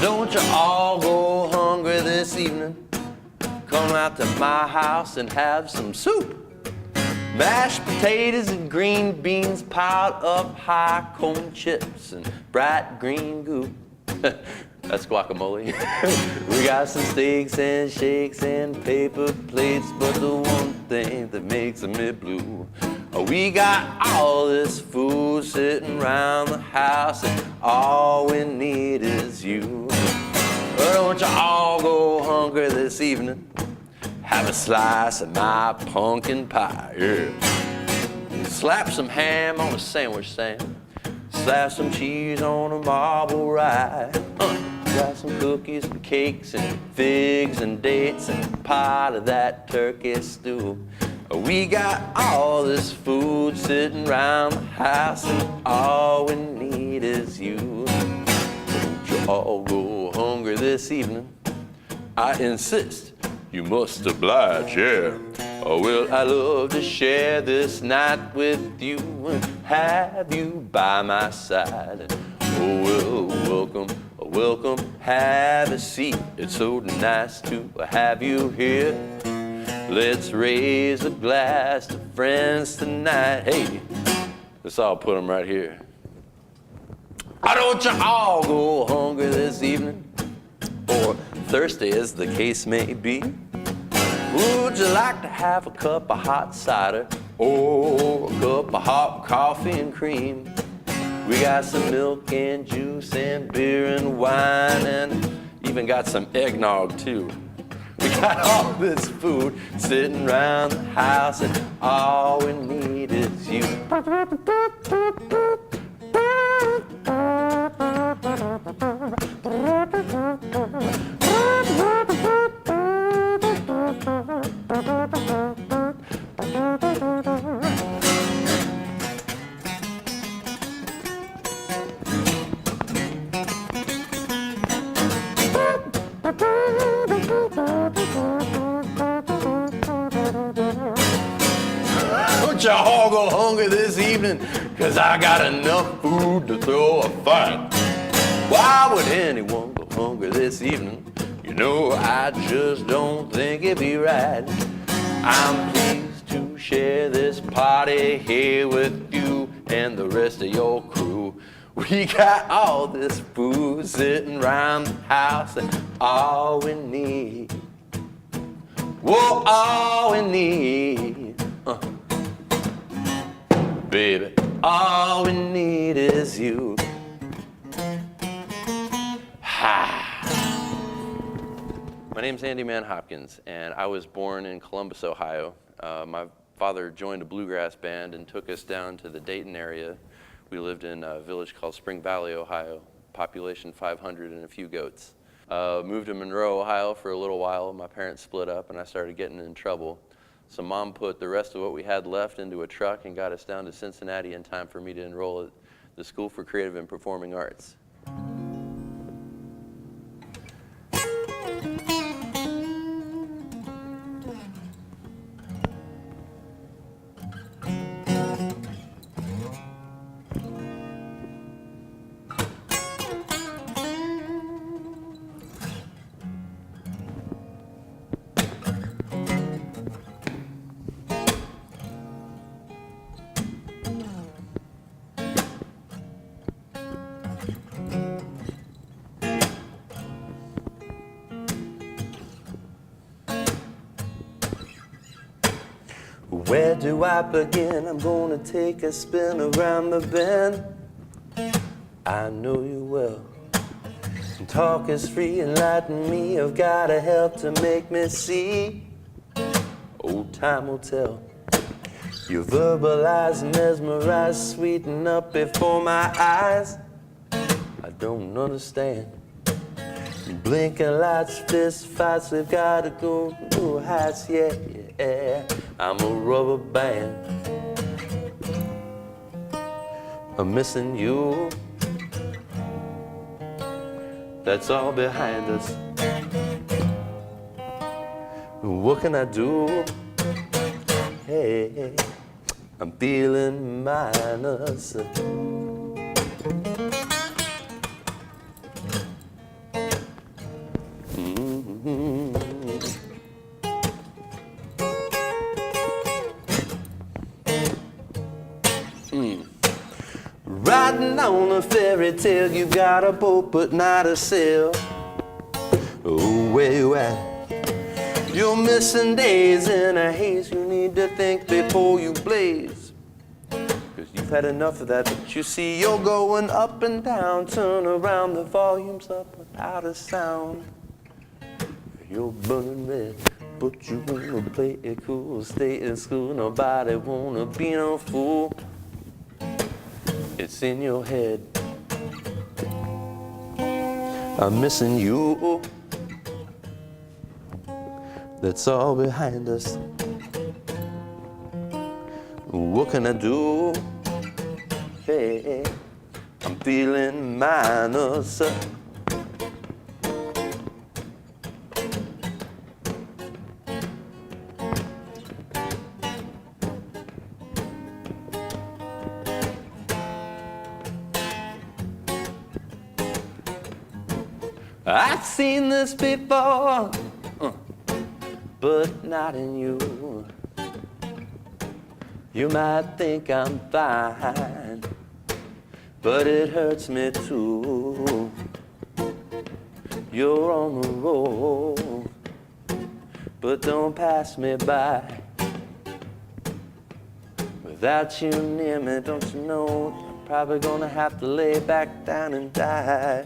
Don't you all go hungry this evening? Come out to my house and have some soup. Mashed potatoes and green beans piled up high, corn chips and bright green goo. That's guacamole. We got some steaks and shakes and paper plates, but the one thing that makes me blue, we got all this food sitting around the house, and all we need is you. Don't you all go hungry this evening? Have a slice of my pumpkin pie, yeah. Slap some ham on a sandwich stand. Slap some cheese on a marble rye. Got some cookies and cakes and figs and dates and a pot of that turkey stew. We got all this food sitting around the house, and all we need is you. Don't you all go hungry this evening? I insist. You must oblige, yeah. Oh, well, I love to share this night with you and have you by my side. Oh, well, welcome, welcome, have a seat. It's so nice to have you here. Let's raise a glass to friends tonight. Hey, let's all put them right here. Why don't you all go hungry this evening? Or thirsty as the case may be? Would you like to have a cup of hot cider or a cup of hot coffee and cream? We got some milk and juice and beer and wine, and even got some eggnog too. We got all this food sitting around the house, and all we need is you. Don't y'all go hungry this evening? 'Cause I got enough food to throw a fight. Why would anyone go hungry this evening? You know, I just don't think it'd be right. I'm pleased to share this party here with you and the rest of your crew. We got all this food sitting around the house, and all we need, whoa, all we need, baby, all we need is you. My name's Andy Man Hopkins, and I was born in Columbus, Ohio. My father joined a bluegrass band and took us down to the Dayton area. We lived in a village called Spring Valley, Ohio, population 500 and a few goats. Moved to Monroe, Ohio for a little while. My parents split up, and I started getting in trouble. So Mom put the rest of what we had left into a truck and got us down to Cincinnati in time for me to enroll at the School for Creative and Performing Arts. Where do I begin? I'm gonna take a spin around the bend. I know you well. Talk is free, enlighten me. I've gotta help to make me see. Old time will tell. You verbalize, mesmerize, sweeten up before my eyes. I don't understand. Blinking lights, fist fights, we've gotta go through heights, yeah, yeah. I'm a rubber band. I'm missing you. That's all behind us. What can I do? Hey, I'm feeling minus. fairy tale. You got a boat but not a sail. Oh, where you at? You're missing days in a haze. You need to think before you blaze. 'Cause you've had enough of that. But you see, you're going up and down. Turn around, the volume's up without a sound. You're burning red, but you wanna play it cool. Stay in school, nobody wanna be no fool. It's in your head. I'm missing you. That's all behind us. What can I do? Hey, I'm feeling minus. I've seen this before, but not in you. You might think I'm fine, but it hurts me too. You're on the roll, but don't pass me by. Without you near me, don't you know, I'm probably gonna have to lay back down and die.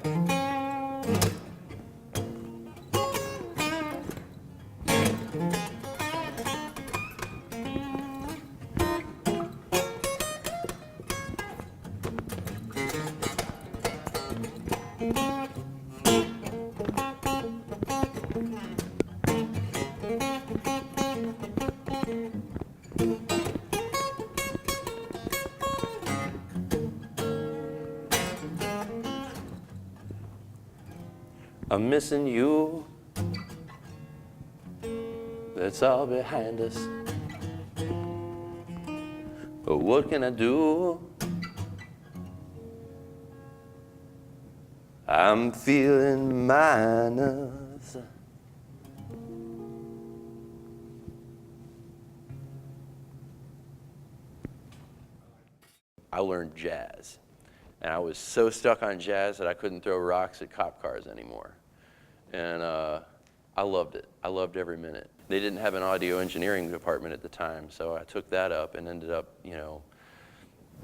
I'm missing you. That's all behind us. But what can I do? I'm feeling minus. I learned jazz. And I was so stuck on jazz that I couldn't throw rocks at cop cars anymore. And I loved it. I loved every minute. They didn't have an audio engineering department at the time, so I took that up and ended up,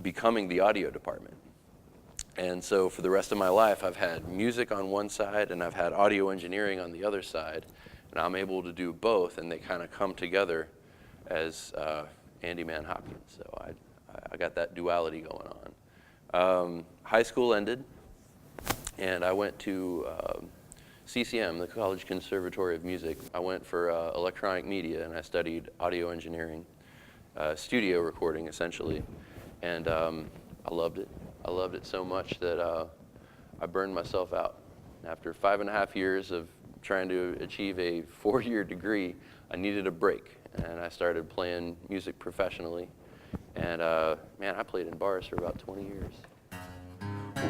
becoming the audio department. And so for the rest of my life, I've had music on one side and I've had audio engineering on the other side. And I'm able to do both, and they kind of come together as Andy Man Hopkins. So I got that duality going on. High school ended, and I went to CCM, the College Conservatory of Music. I went for electronic media, and I studied audio engineering, studio recording, essentially. And I loved it. I loved it so much that I burned myself out. After 5.5 years of trying to achieve a 4-year degree, I needed a break, and I started playing music professionally. And man, I played in bars for about 20 years.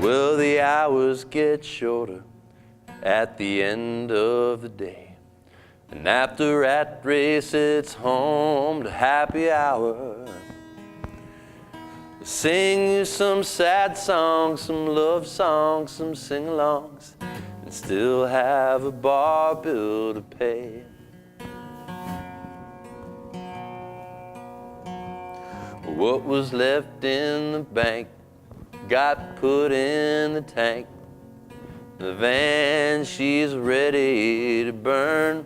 Well, the hours get shorter at the end of the day. And after rat race, it's home to happy hour. Sing you some sad songs, some love songs, some sing-alongs, and still have a bar bill to pay. What was left in the bank got put in the tank. The van, she's ready to burn.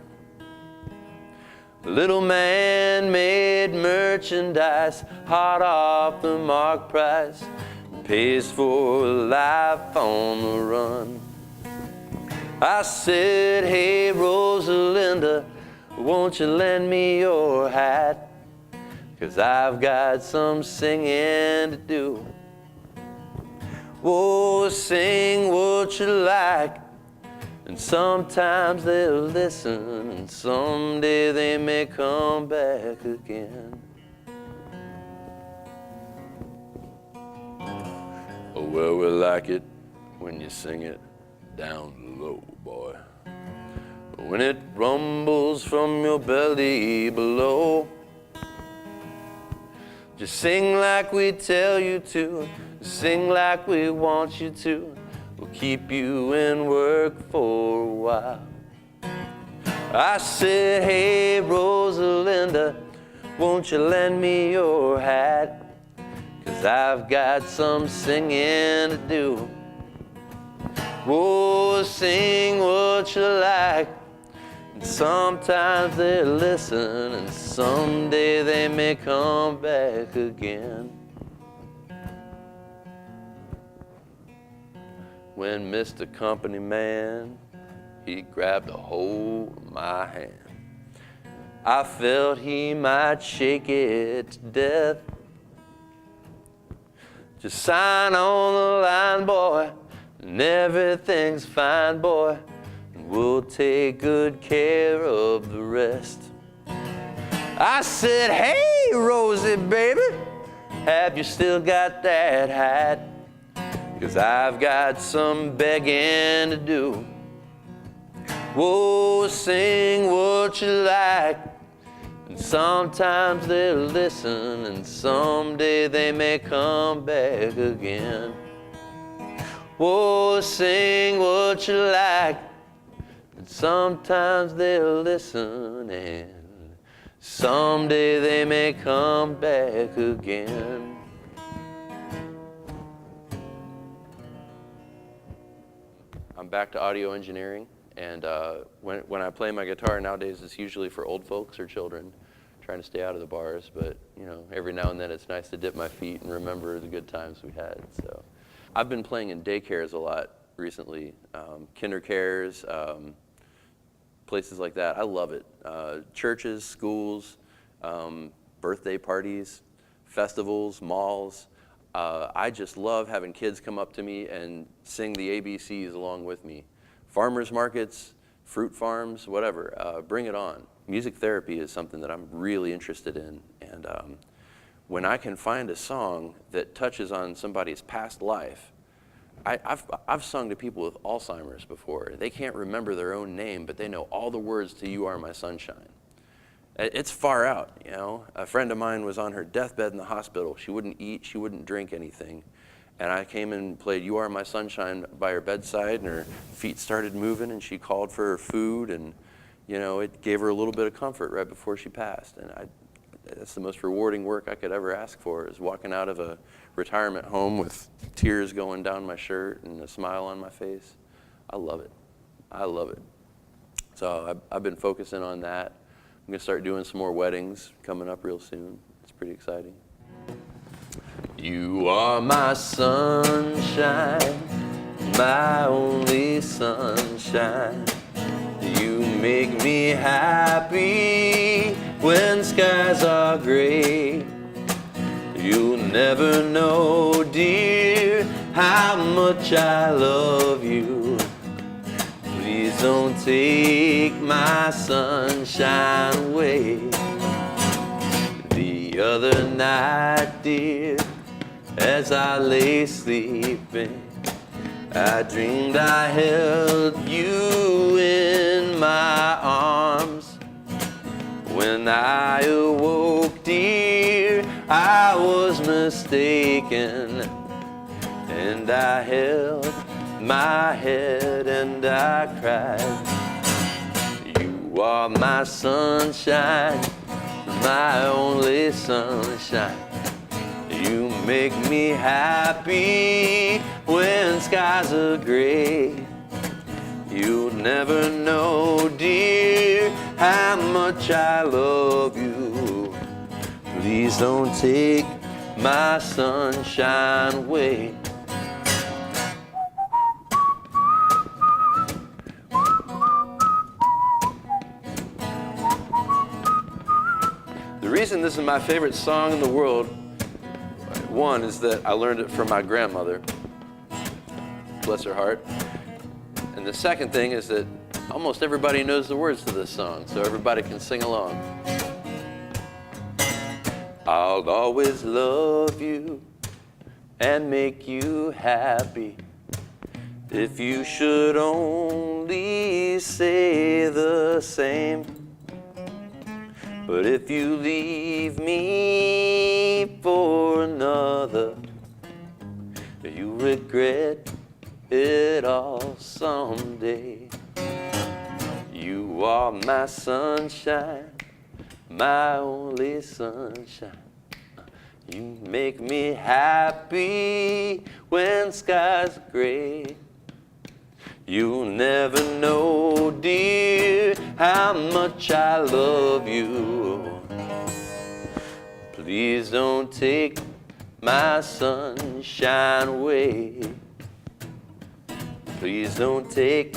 Little man made merchandise hot off the mark price, pays for life on the run. I said, hey Rosalinda, won't you lend me your hat? 'Cause I've got some singing to do. Oh, sing what you like, and sometimes they'll listen, and someday they may come back again. Oh, well, we like it when you sing it down low, boy. When it rumbles from your belly below. Just sing like we tell you to, Sing like we want you to. We'll keep you in work for a while. I said, hey, Rosalinda, won't you lend me your hat? 'Cause I've got some singing to do. Oh, sing what you like. And sometimes they listen, and someday they may come back again. When Mr. Company Man, he grabbed a hold of my hand, I felt he might shake it to death. Just sign on the line, boy, and everything's fine, boy, and we'll take good care of the rest. I said, hey, Rosie, baby, have you still got that hat? 'Cause I've got some begging to do. Whoa, sing what you like. And sometimes they'll listen, and someday they may come back again. Whoa, sing what you like. And sometimes they'll listen, and someday they may come back again. I'm back to audio engineering, and when I play my guitar nowadays, it's usually for old folks or children trying to stay out of the bars, but you know, every now and then it's nice to dip my feet and remember the good times we had. So I've been playing in daycares a lot recently, kinder cares, places like that. I love it. Churches, schools, birthday parties, festivals, malls. I just love having kids come up to me and sing the ABCs along with me. Farmers markets, fruit farms, whatever, bring it on. Music therapy is something that I'm really interested in, and when I can find a song that touches on somebody's past life, I've sung to people with Alzheimer's before. They can't remember their own name, but they know all the words to You Are My Sunshine. It's far out, you know. A friend of mine was on her deathbed in the hospital. She wouldn't eat, she wouldn't drink anything. And I came and played You Are My Sunshine by her bedside, and her feet started moving, and she called for her food, and you know, it gave her a little bit of comfort right before she passed. And that's the most rewarding work I could ever ask for, is walking out of a retirement home with tears going down my shirt and a smile on my face. I love it. I love it. So I've been focusing on that. I'm going to start doing some more weddings coming up real soon. It's pretty exciting. You are my sunshine, my only sunshine. You make me happy when skies are gray. You'll never know, dear, how much I love you. Please don't take my sunshine away. The other night, dear, as I lay sleeping, I dreamed I held you in my arms. When I awoke, dear, I was mistaken, and I held my head and I cried. You are my sunshine, my only sunshine. You make me happy when skies are gray. You'll never know, dear, how much I love you. Please don't take my sunshine away. The reason this is my favorite song in the world, one, is that I learned it from my grandmother, bless her heart. And the second thing is that almost everybody knows the words to this song, so everybody can sing along. I'll always love you and make you happy if you should only say the same. But if you leave me for another, regret it all someday. You are my sunshine, my only sunshine. You make me happy when skies are gray. You'll never know, dear, how much I love you. Please don't take my sunshine away. Please don't take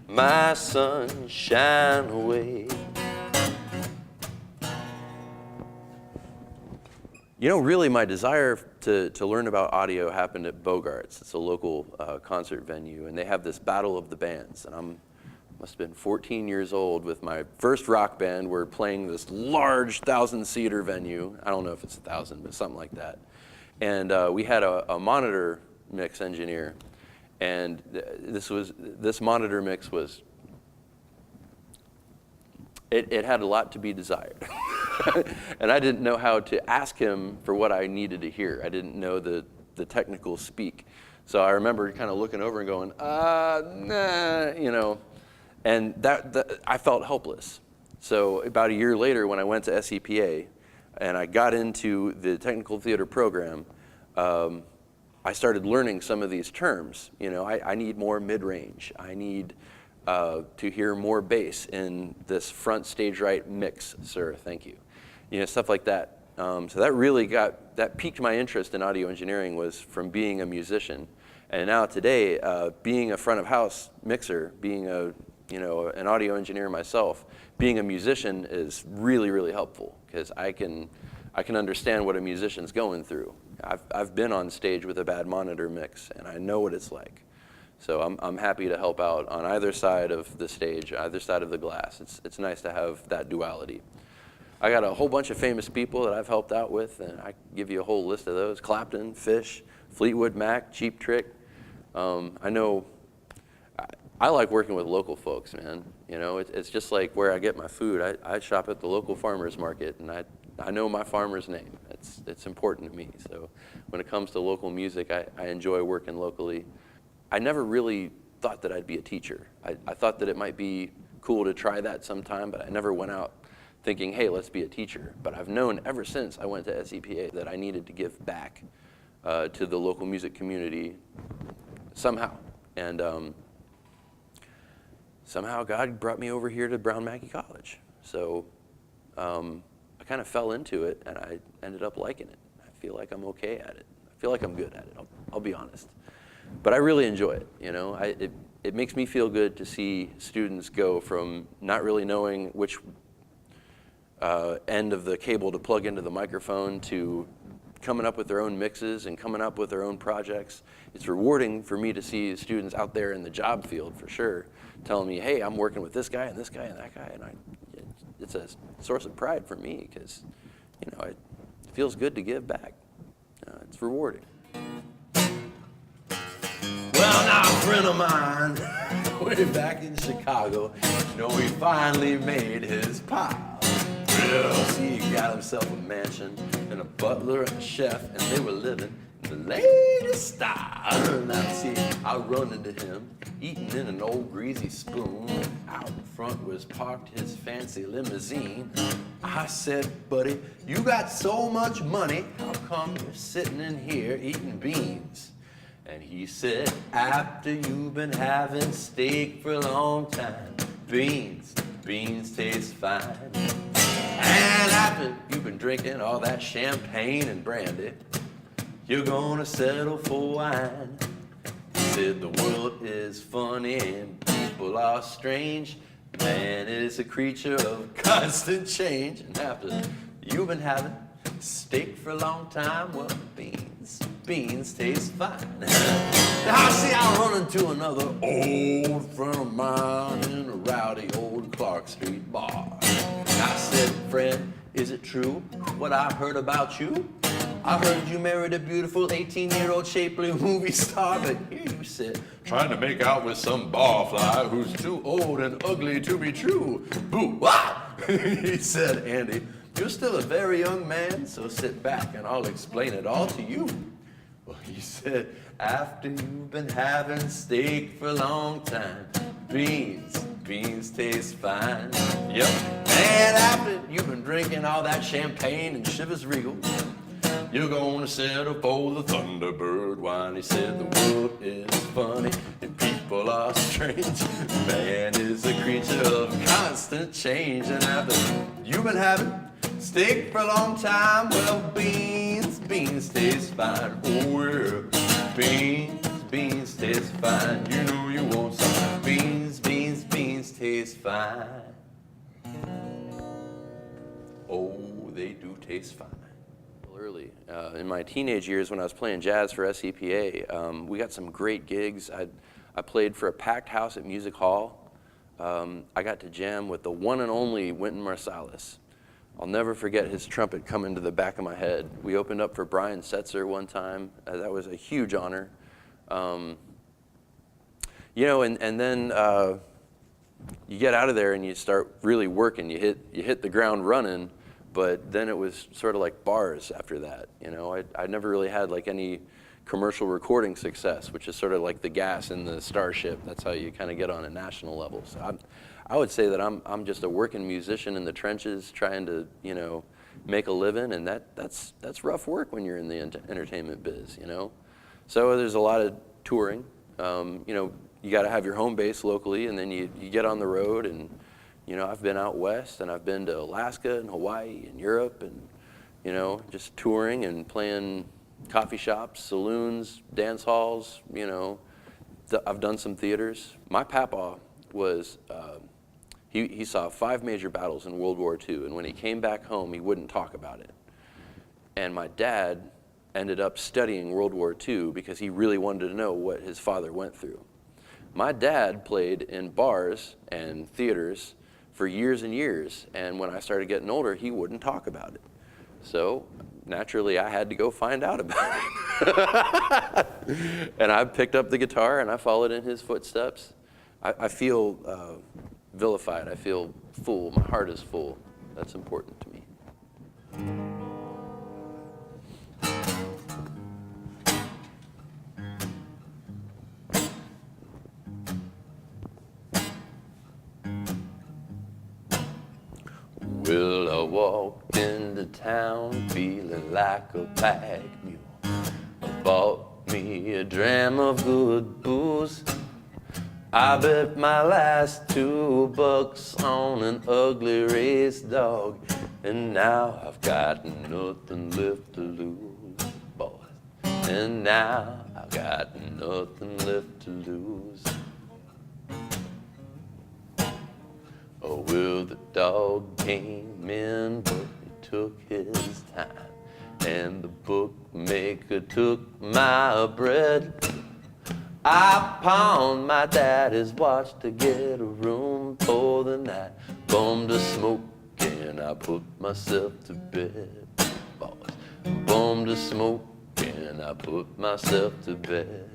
my sunshine away. You know, really my desire to learn about audio happened at Bogart's. It's a local concert venue, and they have this battle of the bands. And I must have been 14 years old with my first rock band. We're playing this large 1,000-seater venue. I don't know if it's 1,000, but something like that. And we had a monitor mix engineer, and this monitor mix was, it had a lot to be desired. And I didn't know how to ask him for what I needed to hear. I didn't know the technical speak. So I remember kind of looking over and going, nah, you know, and that I felt helpless. So about a year later, when I went to SEPA and I got into the technical theater program, I started learning some of these terms. You know, I need more mid-range. I need to hear more bass in this front stage right mix, sir, thank you. You know, stuff like that. So that really that piqued my interest in audio engineering, was from being a musician. And now today, being a front of house mixer, being an audio engineer myself, being a musician is really, really helpful, because I can understand what a musician's going through. I've been on stage with a bad monitor mix, and I know what it's like. So I'm happy to help out on either side of the stage, either side of the glass. It's nice to have that duality. I got a whole bunch of famous people that I've helped out with, and I can give you a whole list of those. Clapton, Fish, Fleetwood Mac, Cheap Trick. I know I like working with local folks, man. You know, it's just like where I get my food. I shop at the local farmer's market, and I know my farmer's name. It's important to me. So when it comes to local music, I enjoy working locally. I never really thought that I'd be a teacher. I thought that it might be cool to try that sometime, but I never went out thinking, hey, let's be a teacher. But I've known ever since I went to SEPA that I needed to give back to the local music community somehow. And somehow God brought me over here to Brown Mackie College. So I kind of fell into it, and I ended up liking it. I feel like I'm okay at it. I feel like I'm good at it, I'll be honest. But I really enjoy it, you know. It makes me feel good to see students go from not really knowing which end of the cable to plug into the microphone to coming up with their own mixes and coming up with their own projects. It's rewarding for me to see students out there in the job field, for sure, telling me, hey, I'm working with this guy and this guy and that guy, and it's a source of pride for me, because, you know, it feels good to give back. It's rewarding. Well, now a friend of mine, way back in Chicago, you know, he finally made his pile. Well, see, he got himself a mansion and a butler and a chef, and they were living in the latest style. Now, see, I run into him, eating in an old greasy spoon. Out in front was parked his fancy limousine. I said, buddy, you got so much money, how come you're sitting in here eating beans? And he said, after you've been having steak for a long time, beans taste fine. And after you've been drinking all that champagne and brandy, you're gonna settle for wine. He said, the world is funny and people are strange. Man is a creature of constant change. And after you've been having steak for a long time, well, beans taste fine. Now, see, I run into another old friend of mine in a rowdy old Clark Street bar. I said, friend, is it true what I heard about you? I heard you married a beautiful 18-year-old shapely movie star, but here you sit, trying to make out with some barfly who's too old and ugly to be true. Boo, ah! He said, Andy, you're still a very young man, so sit back and I'll explain it all to you. Well, he said, after you've been having steak for a long time, beans taste fine. Yep. And after you've been drinking all that champagne and Chivas Regal, you're gonna settle for the Thunderbird wine. He said the world is funny and people are strange. Man is a creature of constant change. And after you've been having steak for a long time, well, beans taste fine. Oh, yeah. Beans taste fine. You know you want some beans taste fine. Oh, they do taste fine. Early in my teenage years, when I was playing jazz for SEPA, we got some great gigs. I played for a packed house at Music Hall. I got to jam with the one and only Wynton Marsalis. I'll never forget his trumpet coming to the back of my head. We opened up for Brian Setzer one time. That was a huge honor. You know, and then you get out of there and you start really working. You hit the ground running. But then it was sort of like bars after that. You know, I never really had like any commercial recording success, which is sort of like the gas in the Starship. That's how you kind of get on a national level. So I would say that I'm just a working musician in the trenches, trying to, you know, make a living, and that's rough work when you're in the entertainment biz. You know, so there's a lot of touring. You know, you got to have your home base locally, and then you get on the road and. You know, I've been out west, and I've been to Alaska and Hawaii and Europe, and, you know, just touring and playing coffee shops, saloons, dance halls, you know. I've done some theaters. My papa was, he saw 5 major battles in World War II, and when he came back home, he wouldn't talk about it. And my dad ended up studying World War II because he really wanted to know what his father went through. My dad played in bars and theaters for years and years, and when I started getting older, he wouldn't talk about it. So naturally, I had to go find out about it. And I picked up the guitar and I followed in his footsteps. I feel vilified. I feel full. My heart is full. That's important to me. Well, I walked into town feeling like a pack mule. I bought me a dram of good booze. I bet my last $2 on an ugly race dog, and now I've got nothing left to lose, boys. And now I've got nothing left to lose. Oh, well, the dog came in, but he took his time. And the bookmaker took my bread. I pawned my daddy's watch to get a room for the night. Bummed a smoke and I put myself to bed. Boys, bummed a smoke and I put myself to bed.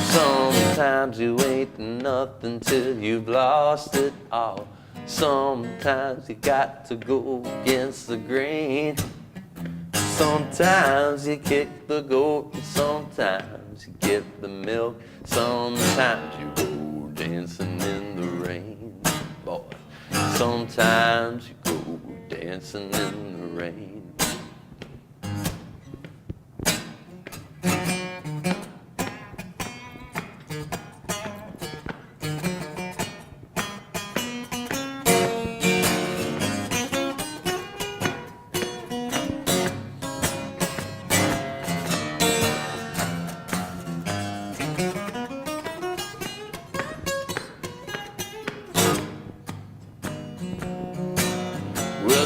Sometimes you ain't nothing till you've lost it all. Sometimes you got to go against the grain. Sometimes you kick the goat, and sometimes you get the milk. Sometimes you go dancing in the rain, boy. Sometimes you go dancing in the rain.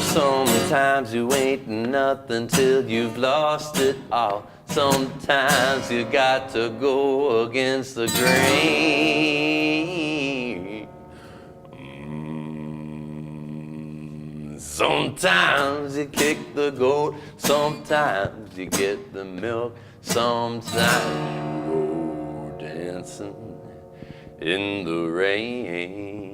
Sometimes you ain't nothing till you've lost it all. Sometimes you got to go against the grain. Sometimes you kick the goat, sometimes you get the milk, sometimes you go dancing in the rain.